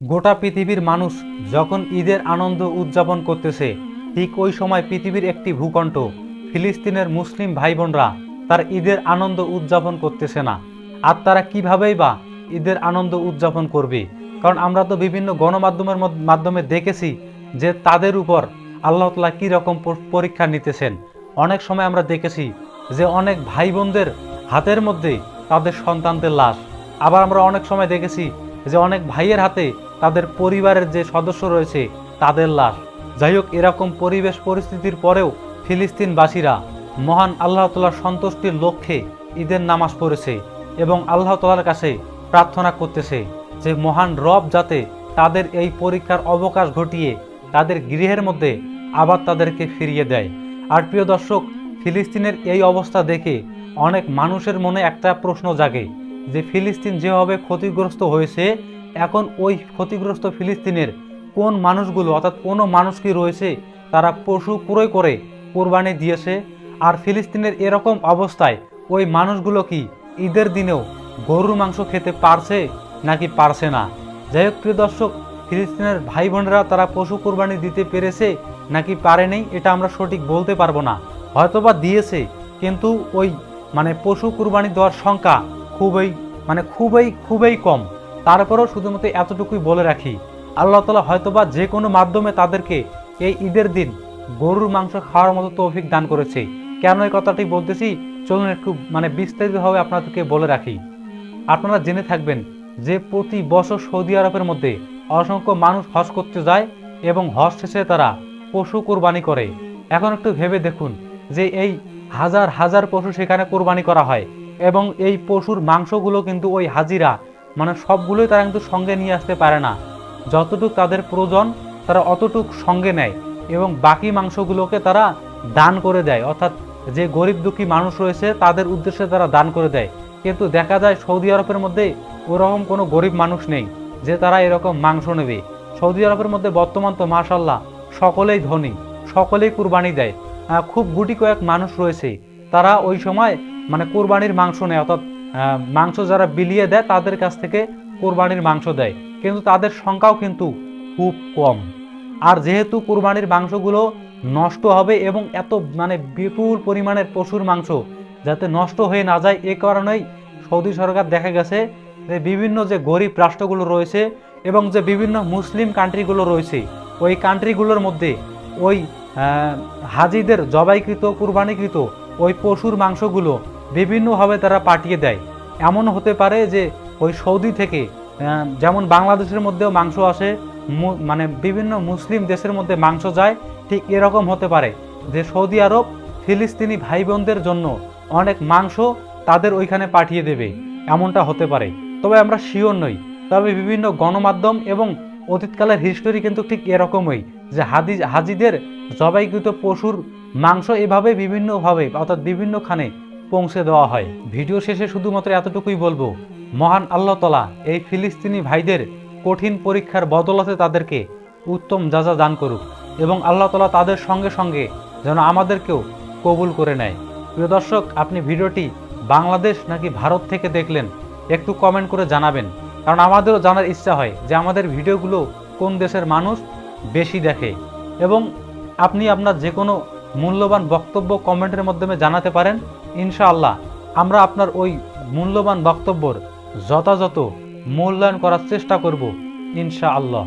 গোটা পৃথিবীর মানুষ যখন ঈদের আনন্দ উদযাপন করতেছে, ঠিক ওই সময় পৃথিবীর একটি ভূখণ্ড ফিলিস্তিনের মুসলিম ভাই বোনরা তার ঈদের আনন্দ উদযাপন করতেছে না। আর তারা কিভাবেই বা ঈদের আনন্দ উদযাপন করবে? কারণ আমরা তো বিভিন্ন গণমাধ্যমের মাধ্যমে দেখেছি যে তাদের উপর আল্লাহ তাআলা কী রকম পরীক্ষা নিতেছেন। অনেক সময় আমরা দেখেছি যে অনেক ভাই বোনদের হাতের মধ্যে তাদের সন্তানদের লাশ, আবার আমরা অনেক সময় দেখেছি যে অনেক ভাইয়ের হাতে তাদের পরিবারের যে সদস্য রয়েছে তাদের লাশ। যাই হোক, এরকম পরিবেশ পরিস্থিতির পরেও ফিলিস্তিনবাসীরা মহান আল্লাহ তাআলার সন্তুষ্টির লক্ষ্যে ঈদের নামাজ পড়েছে এবং আল্লাহ তাআলার কাছে প্রার্থনা করতেছে যে মহান রব যাতে তাদের এই পরীক্ষার অবকাশ ঘটিয়ে তাদের গৃহের মধ্যে আবার তাদেরকে ফিরিয়ে দেয়। আর প্রিয় দর্শক, ফিলিস্তিনের এই অবস্থা দেখে অনেক মানুষের মনে একটা প্রশ্ন জাগে যে ফিলিস্তিন যেভাবে ক্ষতিগ্রস্ত হয়েছে, এখন ওই ক্ষতিগ্রস্ত ফিলিস্তিনের কোন মানুষগুলো, অর্থাৎ কোনো মানুষ কি রয়েছে তারা পশু ক্রয় করে কোরবানি দিয়েছে? আর ফিলিস্তিনের এরকম অবস্থায় ওই মানুষগুলো কি ঈদের দিনেও গরুর মাংস খেতে পারছে নাকি পারছে না? যাই হোক প্রিয় দর্শক, ফিলিস্তিনের ভাই বোনেরা তারা পশু কোরবানি দিতে পেরেছে নাকি পারেনি এটা আমরা সঠিক বলতে পারবো না। হয়তোবা দিয়েছে, কিন্তু ওই পশু কোরবানি দেওয়ার সংখ্যা খুবই কম। তারপরেও শুধুমাত্র এতটুকুই বলে রাখি, আল্লাহ তাআলা হয়তোবা যে কোনো মাধ্যমে তাদেরকে এই ঈদের দিন গরুর মাংস খাওয়ার মতো তৌফিক দান করেছে। কেন এই কথাটি বলতেছি, চলুন একটু বিস্তারিতভাবে আপনাদেরকে বলে রাখি। আপনারা জেনে থাকবেন যে প্রতি বছর সৌদি আরবের মধ্যে অসংখ্য মানুষ হজ করতে যায় এবং হজ শেষে তারা পশু কোরবানি করে। এখন একটু ভেবে দেখুন যে এই হাজার হাজার পশু সেখানে কোরবানি করা হয় এবং এই পশুর মাংসগুলো কিন্তু ওই হাজিরা সবগুলোই তারা কিন্তু সঙ্গে নিয়ে আসতে পারে না। যতটুক তাদের প্রয়োজন তারা অতটুক সঙ্গে নেয় এবং বাকি মাংসগুলোকে তারা দান করে দেয়, অর্থাৎ যে গরিব দুঃখী মানুষ রয়েছে তাদের উদ্দেশ্যে তারা দান করে দেয়। কিন্তু দেখা যায় সৌদি আরবের মধ্যে ওরকম কোনো গরিব মানুষ নেই যে তারা এরকম মাংস নেবে। সৌদি আরবের মধ্যে বর্তমান তো মাশাআল্লাহ সকলেই ধনী, সকলেই কুরবানি দেয়। খুব গুটি কয়েক মানুষ রয়েছে তারা ওই সময় কোরবানির মাংস নেয়, অর্থাৎ মাংস যারা বিলিয়ে দেয় তাদের কাছ থেকে কোরবানির মাংস দেয়, কিন্তু তাদের সংখ্যাও কিন্তু খুব কম। আর যেহেতু কোরবানির মাংসগুলো নষ্ট হবে এবং এত বিপুল পরিমাণের পশুর মাংস যাতে নষ্ট হয়ে না যায়, এ কারণেই সৌদি সরকার দেখা গেছে যে বিভিন্ন যে গরিব রাষ্ট্রগুলো রয়েছে এবং যে বিভিন্ন মুসলিম কান্ট্রিগুলো রয়েছে ওই কান্ট্রিগুলোর মধ্যে ওই হাজিদের জবাইকৃত কুরবানিকৃত ওই পশুর মাংসগুলো বিভিন্নভাবে তারা পাঠিয়ে দেয়। এমন হতে পারে যে ওই সৌদি থেকে যেমন বাংলাদেশের মধ্যেও মাংস আসে, বিভিন্ন মুসলিম দেশের মধ্যে মাংস যায়, ঠিক এরকম হতে পারে যে সৌদি আরব ফিলিস্তিনি ভাই বোনদের জন্য অনেক মাংস তাদের ওইখানে পাঠিয়ে দেবে, এমনটা হতে পারে। তবে আমরা শিওর নই। তবে বিভিন্ন গণমাধ্যম এবং অতীতকালের হিস্টোরি কিন্তু ঠিক এরকমই যে হাজিদের জবাইকৃত পশুর মাংস এভাবে বিভিন্নভাবে অর্থাৎ বিভিন্নখানে পৌঁছে দেওয়া হয়। ভিডিও শেষে শুধুমাত্র এতটুকুই বলবো, মহান আল্লাহ তাআলা এই ফিলিস্তিনি ভাইদের কঠিন পরীক্ষার বদলাতে তাদেরকে উত্তম যাজা দান করুক এবং আল্লাহ তাআলা তাদের সঙ্গে সঙ্গে যেন আমাদেরকেও কবুল করে নেয়। প্রিয় দর্শক, আপনি ভিডিওটি বাংলাদেশ নাকি ভারত থেকে দেখলেন একটু কমেন্ট করে জানাবেন, কারণ আমাদেরও জানার ইচ্ছা হয় যে আমাদের ভিডিওগুলো কোন দেশের মানুষ বেশি দেখে। এবং আপনি আপনার যে কোনো মূল্যবান বক্তব্য কমেন্টের মাধ্যমে জানাতে পারেন। ইনশাআল্লাহ আমরা আপনার ওই মূল্যবান বক্তব্যর যথাযথ মূল্যায়ন করার চেষ্টা করব ইনশাআল্লাহ।